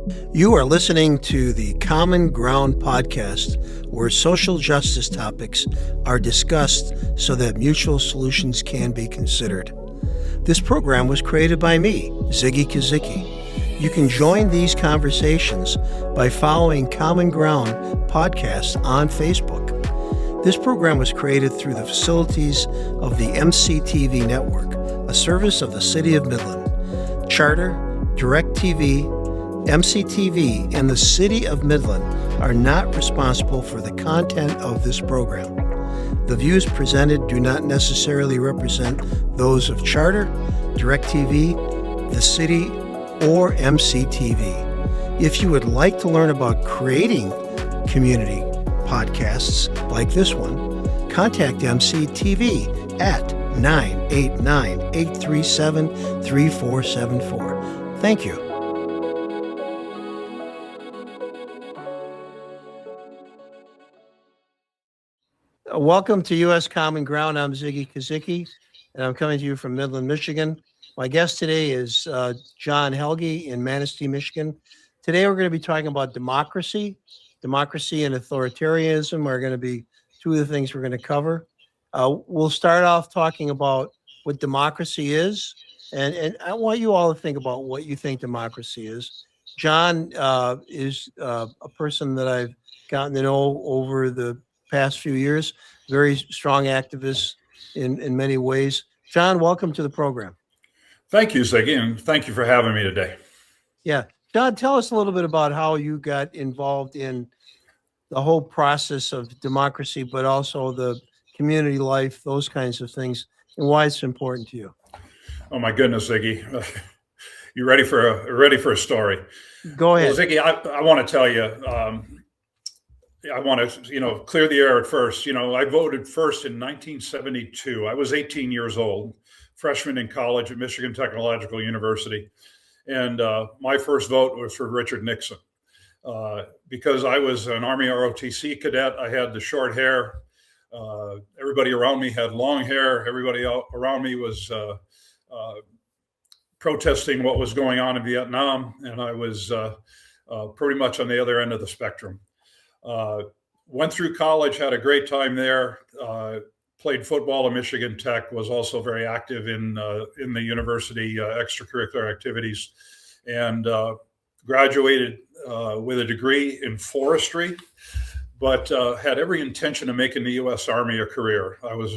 You are listening to the Common Ground podcast, where social justice topics are discussed so that mutual solutions can be considered. This program was created by me, Ziggy Kozicki. You can join these conversations by following Common Ground podcast on Facebook. This program was created through the facilities of the MCTV network, a service of the City of Midland. Charter, DirecTV, MCTV, and the City of Midland are not responsible for the content of this program. The views presented do not necessarily represent those of Charter, DirecTV, the City, or MCTV. If you would like to learn about creating community podcasts like this one, contact MCTV at 989-837-3474. Thank you. Welcome to U.S. Common Ground. I'm Ziggy Kozicki, and I'm coming to you from Midland, Michigan. My guest today is John Helge in Manistee, Michigan. Today we're going to be talking about democracy. Democracy and authoritarianism are going to be two of the things we're going to cover. We'll start off talking about what democracy is, and I want you all to think about what you think democracy is. John is a person that I've gotten to know over the past few years, very strong activist in many ways. John, welcome to the program. Thank you, Ziggy, and thank you for having me today. Yeah. John, tell us a little bit about how you got involved in the whole process of democracy, but also the community life, those kinds of things, and why it's important to you. Oh my goodness, Ziggy. You ready for a story? Go ahead. Well, Ziggy, I want to tell you, I want to, clear the air at first. I voted first in 1972. I was 18 years old, freshman in college at Michigan Technological University. And my first vote was for Richard Nixon. Because I was an Army ROTC cadet, I had the short hair. Everybody around me had long hair. Everybody around me was protesting what was going on in Vietnam. And I was pretty much on the other end of the spectrum. Went through college, had a great time there, played football at Michigan Tech, was also very active in the university extracurricular activities, and graduated with a degree in forestry, but had every intention of making the U.S. Army a career. I was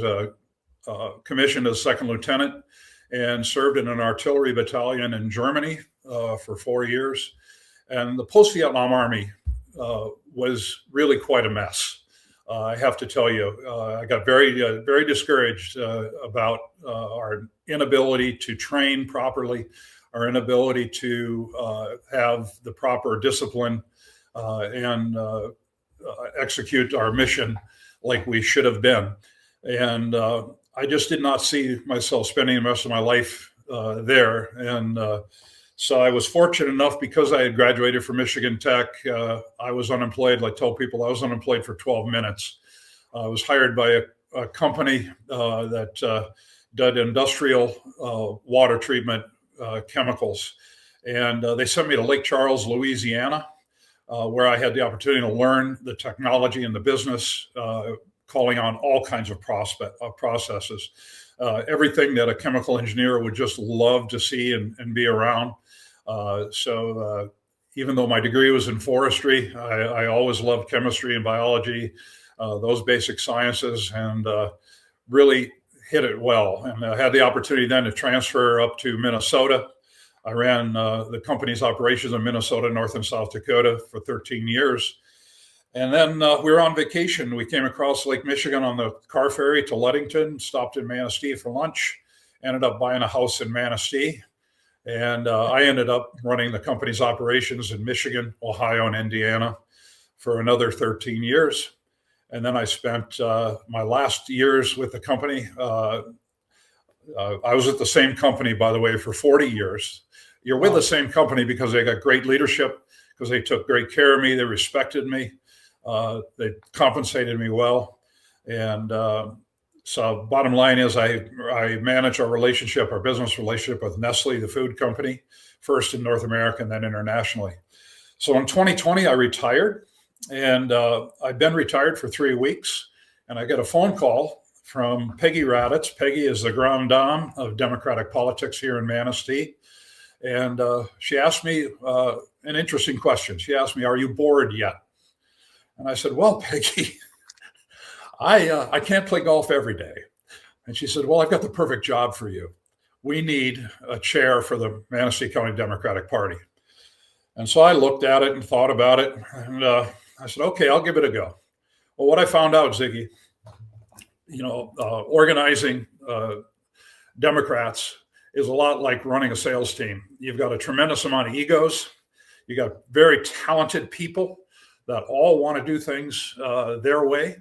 commissioned as second lieutenant and served in an artillery battalion in Germany for 4 years. And the post-Vietnam Army was really quite a mess. I have to tell you, I got very discouraged about our inability to train properly, our inability to have the proper discipline and execute our mission like we should have been. And I just did not see myself spending the rest of my life there. And so I was fortunate enough, because I had graduated from Michigan Tech, I was unemployed. I told people I was unemployed for 12 minutes. I was hired by a company that did industrial water treatment chemicals. And they sent me to Lake Charles, Louisiana, where I had the opportunity to learn the technology and the business, calling on all kinds of processes. Everything that a chemical engineer would just love to see and be around. So even though my degree was in forestry, I always loved chemistry and biology, those basic sciences, and really hit it well. And I had the opportunity then to transfer up to Minnesota. I ran the company's operations in Minnesota, North and South Dakota for 13 years. And then we were on vacation. We came across Lake Michigan on the car ferry to Ludington, stopped in Manistee for lunch, ended up buying a house in Manistee. And I ended up running the company's operations in Michigan, Ohio, and Indiana for another 13 years. And then I spent my last years with the company. I was at the same company, by the way, for 40 years. You're with the same company because they got great leadership, because they took great care of me. They respected me. They compensated me well. And so bottom line is I manage our business relationship with Nestle, the food company, first in North America and then internationally. So in 2020, I retired, and I've been retired for 3 weeks, and I get a phone call from Peggy Raditz. Peggy is the grand dame of Democratic politics here in Manistee. And she asked me an interesting question. She asked me, "Are you bored yet?" And I said, "Well, Peggy, I can't play golf every day." And she said, "Well, I've got the perfect job for you. We need a chair for the Manistee County Democratic Party." And so I looked at it and thought about it. And I said, "Okay, I'll give it a go." Well, what I found out, Ziggy, organizing Democrats is a lot like running a sales team. You've got a tremendous amount of egos. You got very talented people that all want to do things their way.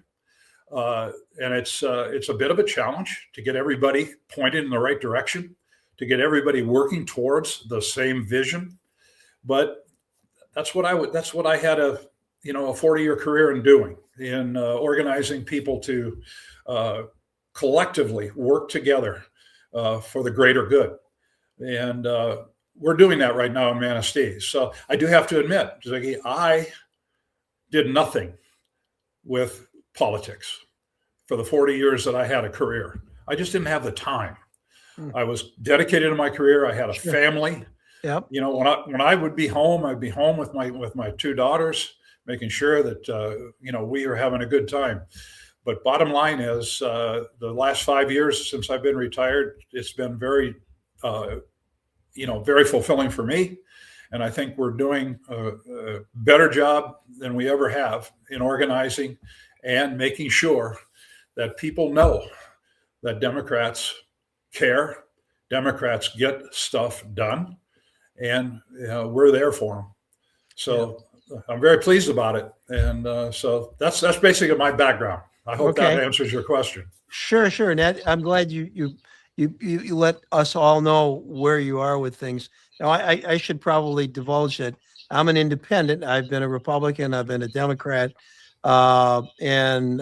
And it's a bit of a challenge to get everybody pointed in the right direction, to get everybody working towards the same vision. But that's what I had a 40-year career in doing, in organizing people to collectively work together for the greater good. And we're doing that right now in Manistee. So I do have to admit, Ziggy, I did nothing with politics for the 40 years that I had a career. I just didn't have the time. I was dedicated to my career. I had a family. Yep. When I would be home, I'd be home with my 2 daughters, making sure that we were having a good time. But bottom line is, the last 5 years since I've been retired, it's been very, very fulfilling for me. And I think we're doing a better job than we ever have in organizing and making sure that people know that Democrats care, Democrats get stuff done, and we're there for them. So I'm very pleased about it. And so that's basically my background. I hope that answers your question. Sure. Ned, I'm glad you let us all know where you are with things. Now, I should probably divulge that I'm an independent. I've been a Republican. I've been a Democrat, and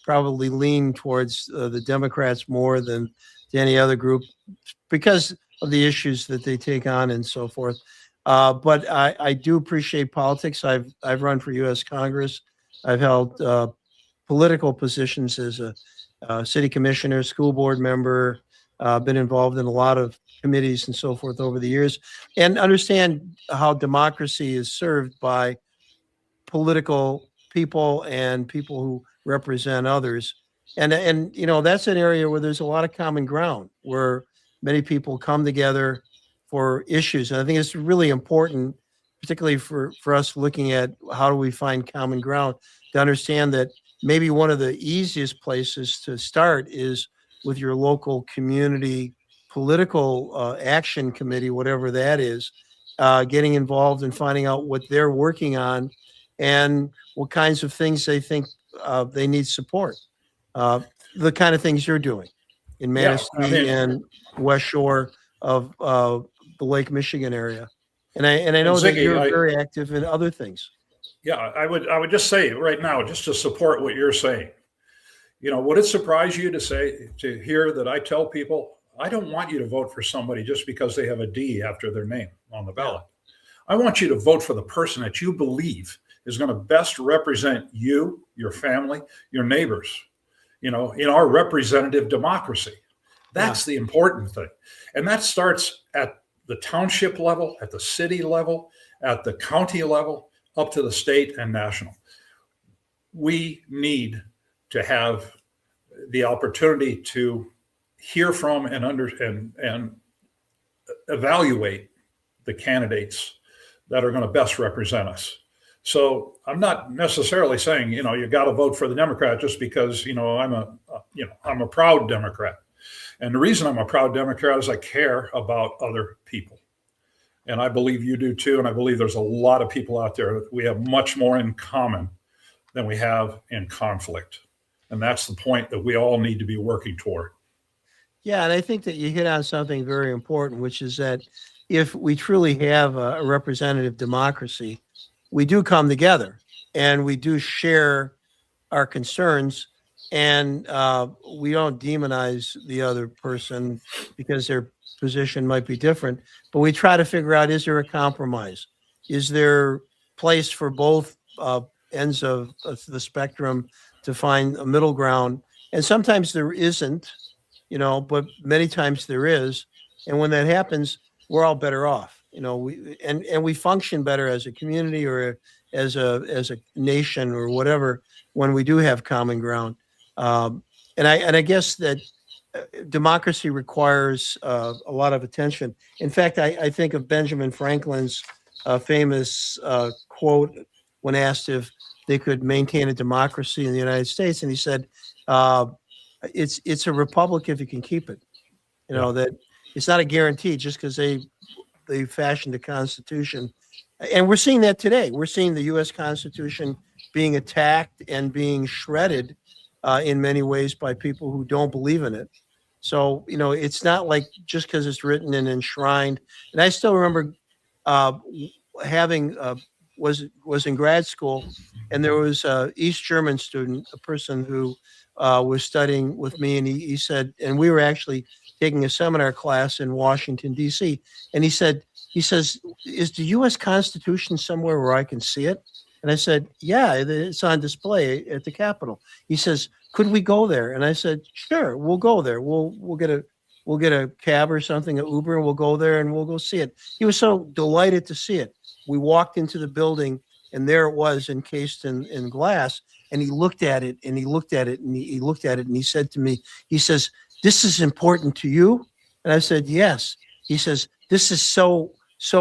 probably lean towards the Democrats more than any other group because of the issues that they take on and so forth. But I do appreciate politics. I've run for U.S. Congress. I've held political positions as a city commissioner, school board member, been involved in a lot of committees and so forth over the years, and understand how democracy is served by political people and people who represent others. And that's an area where there's a lot of common ground, where many people come together for issues. And I think it's really important, particularly for us looking at how do we find common ground, to understand that maybe one of the easiest places to start is with your local community political action committee, whatever that is, getting involved and finding out what they're working on and what kinds of things they think they need support. The kind of things you're doing in Manistee and West Shore of the Lake Michigan area. And I know that you're very active in other things. Yeah, I would just say right now, just to support what you're saying, would it surprise you to hear that I tell people, I don't want you to vote for somebody just because they have a D after their name on the ballot. I want you to vote for the person that you believe is going to best represent you, your family, your neighbors, in our representative democracy. That's the important thing. And that starts at the township level, at the city level, at the county level, up to the state and national. We need to have the opportunity to hear from and evaluate the candidates that are going to best represent us. So I'm not necessarily saying, you got to vote for the Democrat just because, I'm a proud Democrat. And the reason I'm a proud Democrat is I care about other people. And I believe you do too. And I believe there's a lot of people out there that we have much more in common than we have in conflict. And that's the point that we all need to be working toward. Yeah, and I think that you hit on something very important, which is that if we truly have a representative democracy, we do come together and we do share our concerns, and we don't demonize the other person because their position might be different, but we try to figure out, is there a compromise? Is there place for both ends of the spectrum to find a middle ground. And sometimes there isn't, but many times there is. And when that happens, we're all better off. We function better as a community or as a nation or whatever when we do have common ground. And I guess that democracy requires a lot of attention. In fact, I think of Benjamin Franklin's famous quote when asked if they could maintain a democracy in the United States, and he said, "It's a republic if you can keep it." That it's not a guarantee just because they fashioned a constitution, and we're seeing that today. We're seeing the U.S. Constitution being attacked and being shredded in many ways by people who don't believe in it. So, it's not like just because it's written and enshrined. And I still remember was in grad school, and there was a East German student, a person who was studying with me, and he said, and we were actually taking a seminar class in Washington, D.C., and he says, "Is the U.S. Constitution somewhere where I can see it?" And I said, "Yeah, it's on display at the Capitol." He says, "Could we go there?" And I said, "Sure, we'll go there. We'll get a cab or something, an Uber, and we'll go there and we'll go see it." He was so delighted to see it. We walked into the building, and there it was, encased in glass. And he looked at it, and he looked at it, and he looked at it, and he said to me, he says, "This is important to you?" And I said, "Yes." He says, "This is so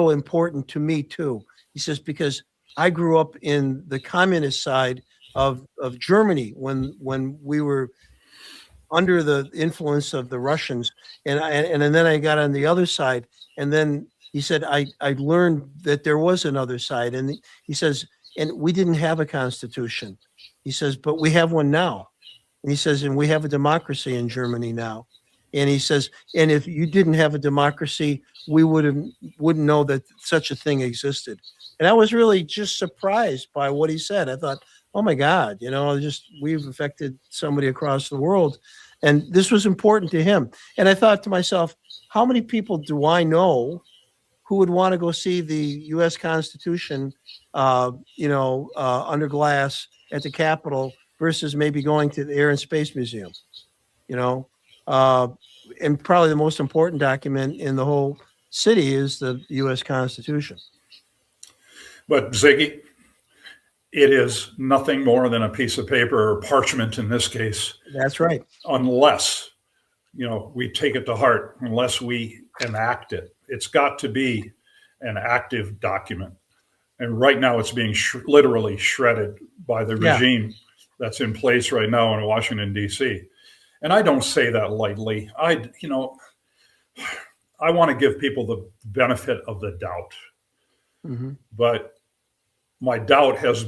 important to me too." He says, "Because I grew up in the communist side of Germany when we were under the influence of the Russians, and then I got on the other side, and then," he said, I learned that there was another side. And he says, "And we didn't have a constitution." He says, "But we have one now." And he says, "And we have a democracy in Germany now." And he says, "And if you didn't have a democracy, we wouldn't know that such a thing existed." And I was really just surprised by what he said. I thought, oh my God, we've affected somebody across the world. And this was important to him. And I thought to myself, how many people do I know who would want to go see the U.S. Constitution, under glass at the Capitol versus maybe going to the Air and Space Museum, and probably the most important document in the whole city is the U.S. Constitution. But Ziggy, it is nothing more than a piece of paper or parchment in this case. That's right. Unless, we take it to heart, unless we enact it. It's got to be an active document. And right now it's being literally shredded by the regime that's in place right now in Washington, D.C. And I don't say that lightly. I want to give people the benefit of the doubt. Mm-hmm. But my doubt has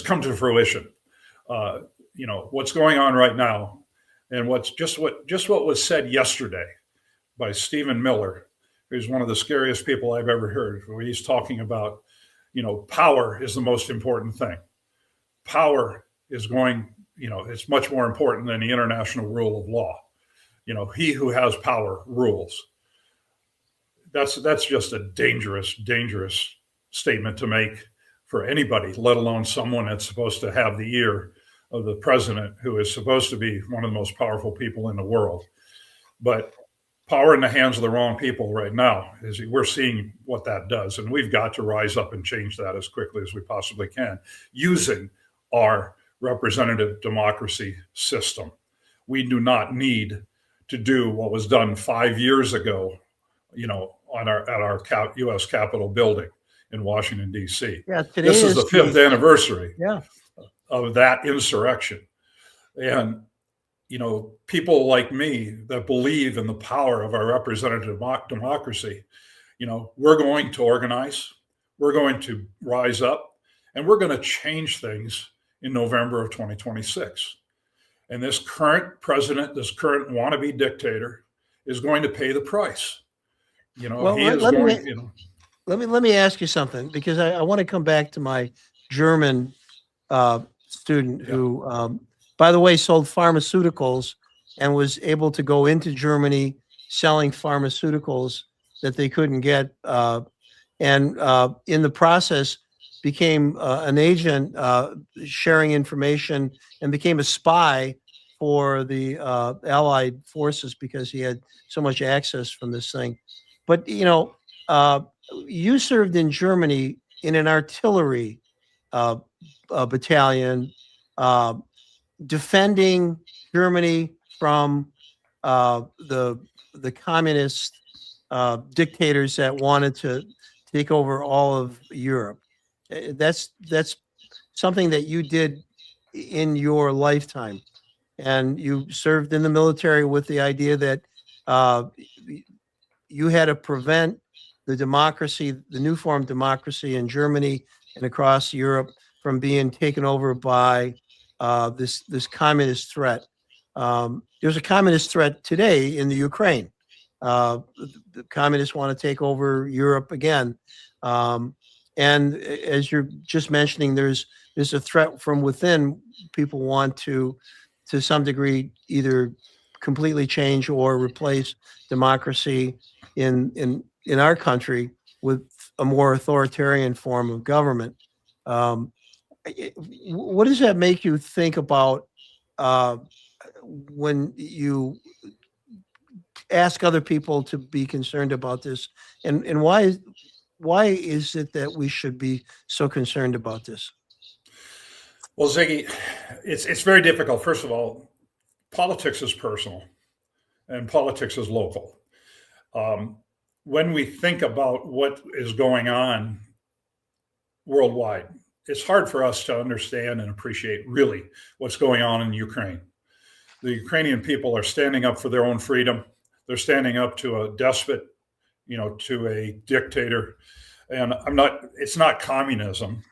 come to fruition. What's going on right now, and what was said yesterday by Stephen Miller, who's one of the scariest people I've ever heard, where he's talking about, power is the most important thing. Power is it's much more important than the international rule of law. He who has power rules. That's just a dangerous statement to make for anybody, let alone someone that's supposed to have the ear of the president, who is supposed to be one of the most powerful people in the world. But power in the hands of the wrong people right now, we're seeing what that does. And we've got to rise up and change that as quickly as we possibly can, using our representative democracy system. We do not need to do what was done 5 years ago, at our U.S. Capitol building in Washington, D.C. Yeah, this is the 5th anniversary of that insurrection. And, people like me that believe in the power of our representative democracy, we're going to organize, we're going to rise up, and we're going to change things in November of 2026. And this current president, this current wannabe dictator, is going to pay the price. Let me ask you something, because I want to come back to my German student who, by the way, sold pharmaceuticals and was able to go into Germany selling pharmaceuticals that they couldn't get and in the process became an agent sharing information and became a spy for the Allied forces because he had so much access from this thing. But, you served in Germany in an artillery battalion, defending Germany from the communist dictators that wanted to take over all of Europe. That's something that you did in your lifetime, and you served in the military with the idea that you had to prevent the democracy, the new form democracy in Germany and across Europe, from being taken over by this communist threat. There's a communist threat today in the Ukraine. The communists want to take over Europe again. And as you're just mentioning, there's a threat from within. People want to some degree, either completely change or replace democracy in our country with a more authoritarian form of government. What does that make you think about when you ask other people to be concerned about this, and why is it that we should be so concerned about this? Well, Ziggy, it's very difficult. First of all, politics is personal and politics is local. When we think about what is going on worldwide, it's hard for us to understand and appreciate really what's going on in Ukraine. The Ukrainian people are standing up for their own freedom. They're standing up to a despot, to a dictator. And it's not communism,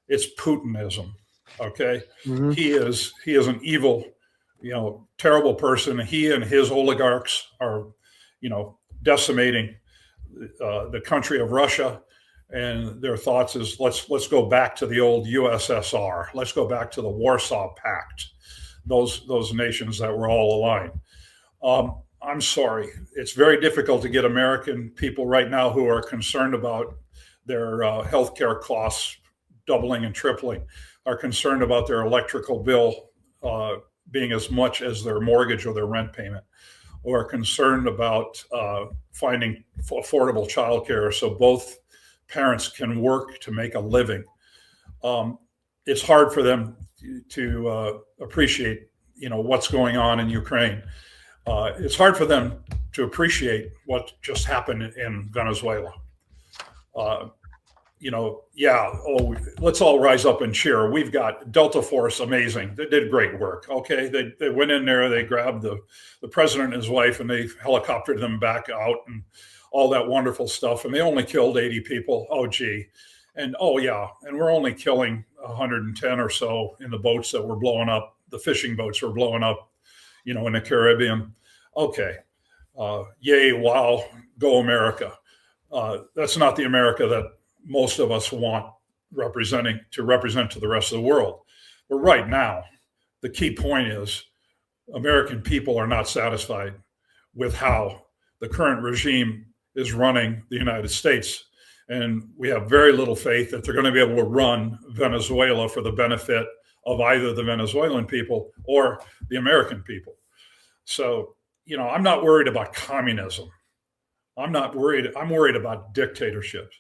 it's Putinism. Okay. Mm-hmm. He is an evil, terrible person. He and his oligarchs are, decimating the country of Russia. And their thoughts is let's go back to the old USSR. Let's go back to the Warsaw Pact. Those nations that were all aligned. I'm sorry. It's very difficult to get American people right now who are concerned about their healthcare costs doubling and tripling, are concerned about their electrical bill being as much as their mortgage or their rent payment, or are concerned about finding affordable childcare so both parents can work to make a living. It's hard for them to appreciate, what's going on in Ukraine. It's hard for them to appreciate what just happened in Venezuela. Let's all rise up and cheer. We've got Delta Force, amazing. They did great work. Okay, they went in there, they grabbed the president and his wife, and they helicoptered them back out and all that wonderful stuff. And they only killed 80 people. Oh, gee. And and we're only killing 110 or so in the boats that were blowing up. The fishing boats were blowing up, in the Caribbean. Okay. Yay, wow, go America. That's not the America that most of us want to represent to the rest of the world. But right now, the key point is American people are not satisfied with how the current regime is running the United States. And we have very little faith that they're going to be able to run Venezuela for the benefit of either the Venezuelan people or the American people. So, I'm not worried about communism. I'm worried about dictatorships.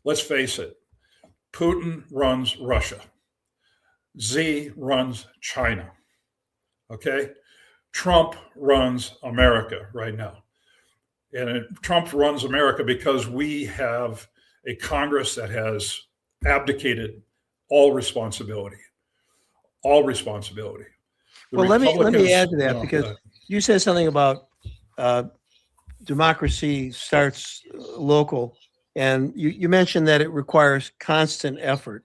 Let's face it. Putin runs Russia. Xi runs China. Okay? Trump runs America right now. And Trump runs America because we have a Congress that has abdicated all responsibility. All responsibility. Well, let me add to that, because you said something about democracy starts local, and you mentioned that it requires constant effort,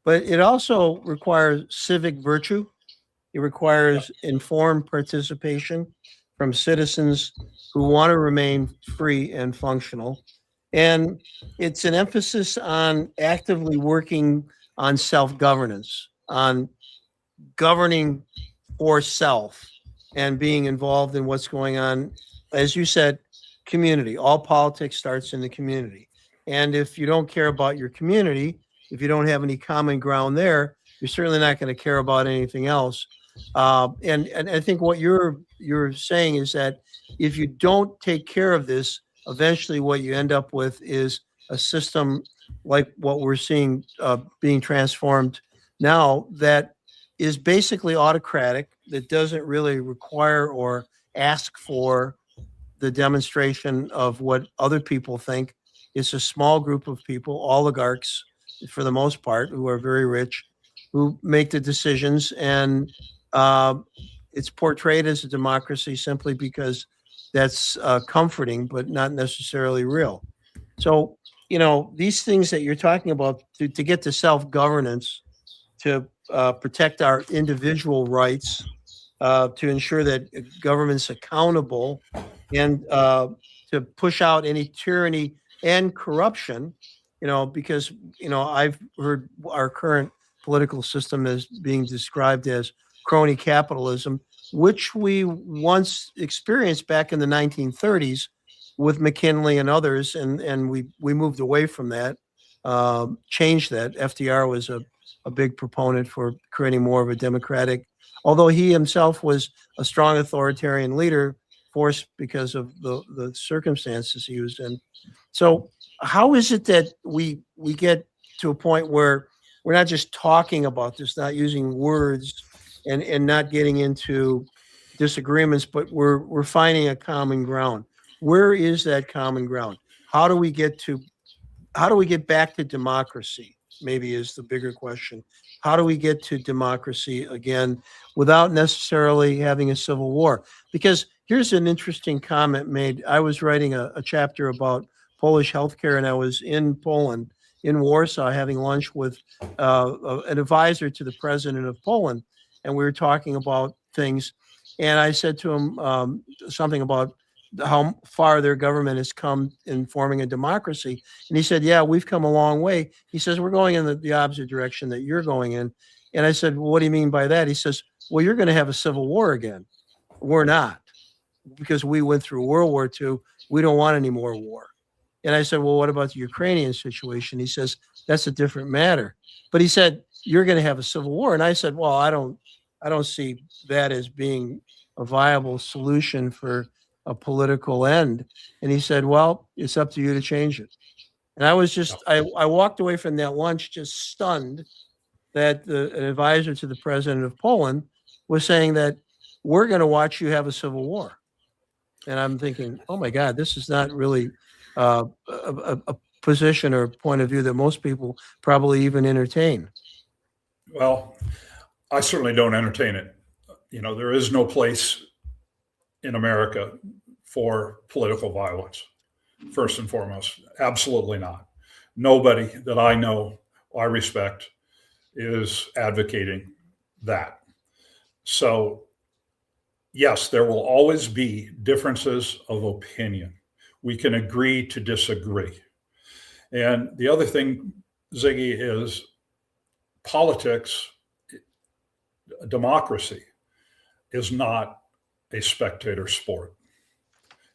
but it also requires civic virtue. It requires informed participation from citizens who want to remain free and functional. And it's an emphasis on actively working on self-governance, on governing for self, and being involved in what's going on. As you said, community. All politics starts in the community. And if you don't care about your community, if you don't have any common ground there, you're certainly not going to care about anything else. And I think what you're saying is that if you don't take care of this, eventually what you end up with is a system like what we're seeing being transformed now, that is basically autocratic, that doesn't really require or ask for the demonstration of what other people think. It's a small group of people, oligarchs for the most part, who are very rich, who make the decisions. And uh, it's portrayed as a democracy simply because that's comforting, but not necessarily real. So, these things that you're talking about to get to self governance, to protect our individual rights, to ensure that government's accountable, and to push out any tyranny and corruption. Because I've heard our current political system is being described as crony capitalism, which we once experienced back in the 1930s with McKinley and others, and we moved away from that, changed that. FDR was a big proponent for creating more of a democratic, although he himself was a strong authoritarian leader, forced because of the circumstances he was in. So how is it that we get to a point where we're not just talking about this, not using words, and not getting into disagreements, but we're finding a common ground? Where is that common ground? How do we get back to democracy? Maybe is the bigger question. How do we get to democracy again without necessarily having a civil war? Because here's an interesting comment made. I was writing a chapter about Polish healthcare, and I was in Poland, in Warsaw, having lunch with an advisor to the president of Poland, and we were talking about things. And I said to him something about how far their government has come in forming a democracy. And he said, yeah, we've come a long way. He says, we're going in the opposite direction that you're going in. And I said, well, what do you mean by that? He says, well, you're going to have a civil war again. We're not, because we went through World War II. We don't want any more war. And I said, well, what about the Ukrainian situation? He says, that's a different matter. But he said, you're going to have a civil war. And I said, well, I don't see that as being a viable solution for a political end. And he said, well, it's up to you to change it. And I was just, I walked away from that lunch just stunned that an advisor to the president of Poland was saying that we're going to watch you have a civil war. And I'm thinking, oh my God, this is not really a position or point of view that most people probably even entertain. Well, I certainly don't entertain it. There is no place in America for political violence, first and foremost. Absolutely not. Nobody that I know, I respect, is advocating that. So, yes, there will always be differences of opinion. We can agree to disagree. And the other thing, Ziggy, is politics, democracy is not a spectator sport.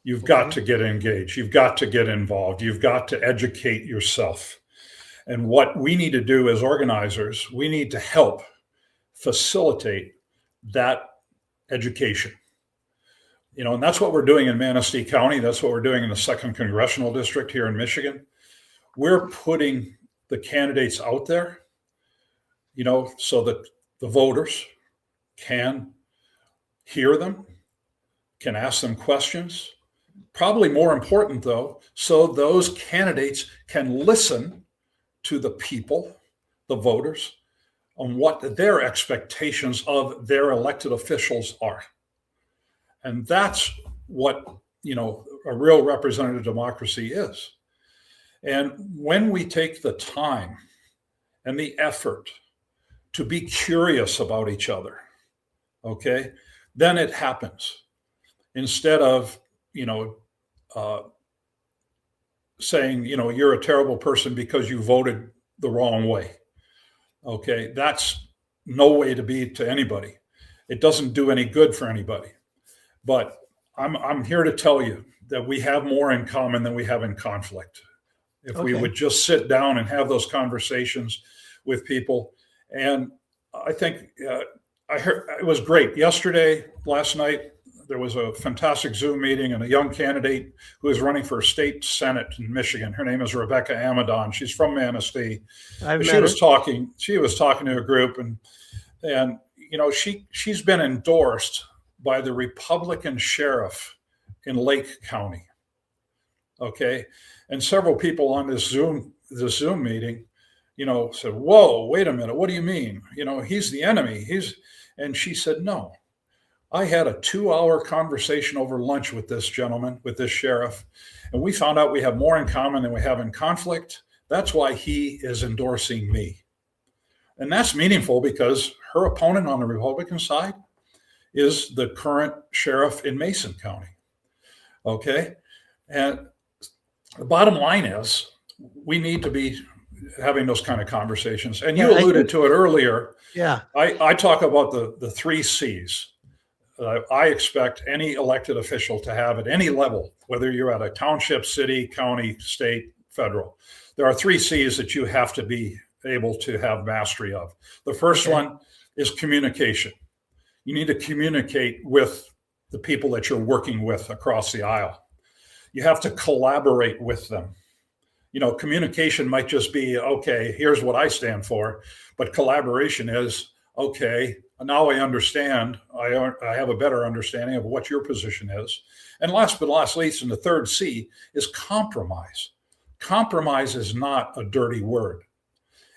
You've got to get engaged. You've got to get involved. You've got to educate yourself. And what we need to do as organizers, we need to help facilitate that education. And that's what we're doing in Manistee County. That's what we're doing in the 2nd Congressional District here in Michigan. We're putting the candidates out there, so that the voters can hear them, can ask them questions. Probably more important, though, so those candidates can listen to the people, the voters, on what their expectations of their elected officials are. And that's what, a real representative democracy is. And when we take the time and the effort to be curious about each other, okay, then it happens. Instead of, saying, you're a terrible person because you voted the wrong way. Okay, that's no way to be to anybody. It doesn't do any good for anybody. But I'm here to tell you that we have more in common than we have in conflict. if we would just sit down and have those conversations with people. And I think I heard it was great. Last night, there was a fantastic Zoom meeting, and a young candidate who is running for state Senate in Michigan. Her name is Rebecca Amadon. She's from Manistee. She was talking to a group, and she's been endorsed by the Republican sheriff in Lake County. Okay. And several people on this Zoom meeting, said, "Whoa, wait a minute. What do you mean? He's the enemy." And she said, "No, I had a 2-hour conversation over lunch with this gentleman, with this sheriff, and we found out we have more in common than we have in conflict. That's why he is endorsing me." And that's meaningful because her opponent on the Republican side is the current sheriff in Mason County. Okay. And the bottom line is we need to be having those kind of conversations. And you alluded to it earlier. Yeah. I talk about the 3 C's. I expect any elected official to have at any level, whether you're at a township, city, county, state, federal. There are 3 C's that you have to be able to have mastery of. The first one is communication. You need to communicate with the people that you're working with across the aisle. You have to collaborate with them. Communication might just be, okay, here's what I stand for, but collaboration is, okay, now I understand. I have a better understanding of what your position is. And last but not least, and the third C is compromise. Compromise is not a dirty word.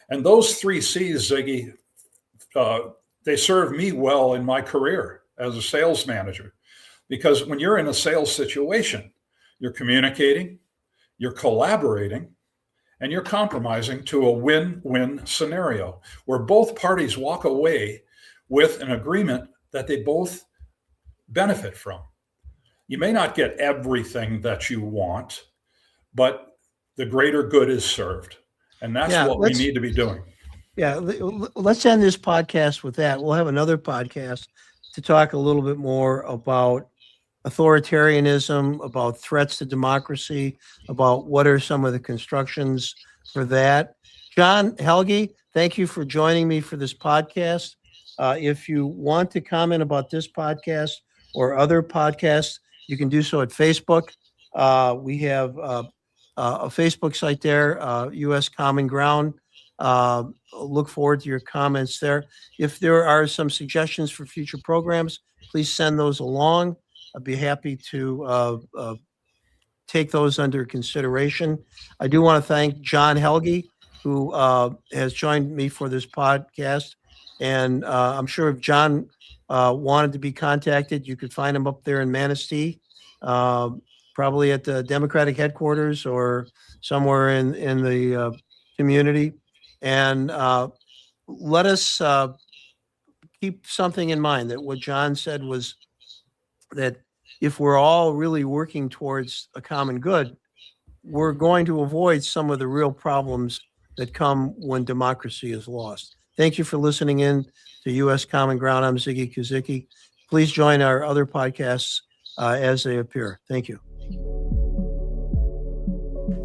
And those 3 C's, Ziggy, they serve me well in my career as a sales manager, because when you're in a sales situation, you're communicating, you're collaborating, and you're compromising to a win-win scenario where both parties walk away with an agreement that they both benefit from. You may not get everything that you want, but the greater good is served. And that's what we need to be doing. Yeah, let's end this podcast with that. We'll have another podcast to talk a little bit more about authoritarianism, about threats to democracy, about what are some of the constructions for that. John, Helge, thank you for joining me for this podcast. If you want to comment about this podcast or other podcasts, you can do so at Facebook. We have a Facebook site there, U.S. Common Ground. Look forward to your comments there. If there are some suggestions for future programs, please send those along. I'd be happy to take those under consideration. I do want to thank John Helge, who has joined me for this podcast. And I'm sure if John wanted to be contacted, you could find him up there in Manistee, probably at the Democratic headquarters or somewhere in the community. And let us keep something in mind, that what John said was that if we're all really working towards a common good, we're going to avoid some of the real problems that come when democracy is lost. Thank you for listening in to U.S. Common Ground. I'm Ziggy Kozicki. Please join our other podcasts as they appear. Thank you.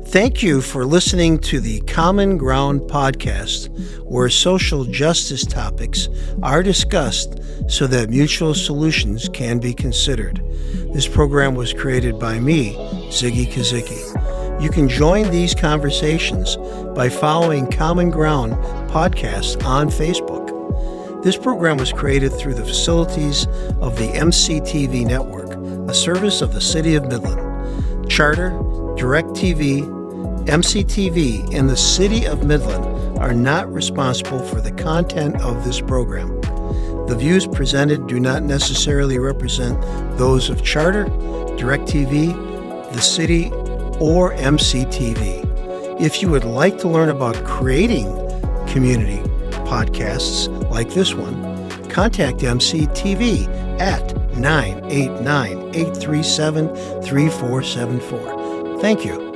Thank you for listening to the Common Ground podcast, where social justice topics are discussed so that mutual solutions can be considered. This program was created by me, Ziggy Kozicki. You can join these conversations by following Common Ground podcast on Facebook. This program was created through the facilities of the MCTV network, a service of the City of Midland. Charter, DirecTV, MCTV, and the City of Midland are not responsible for the content of this program. The views presented do not necessarily represent those of Charter, DirecTV, the City, or MCTV. If you would like to learn about creating community podcasts like this one, contact MCTV at 989-837-3474. Thank you.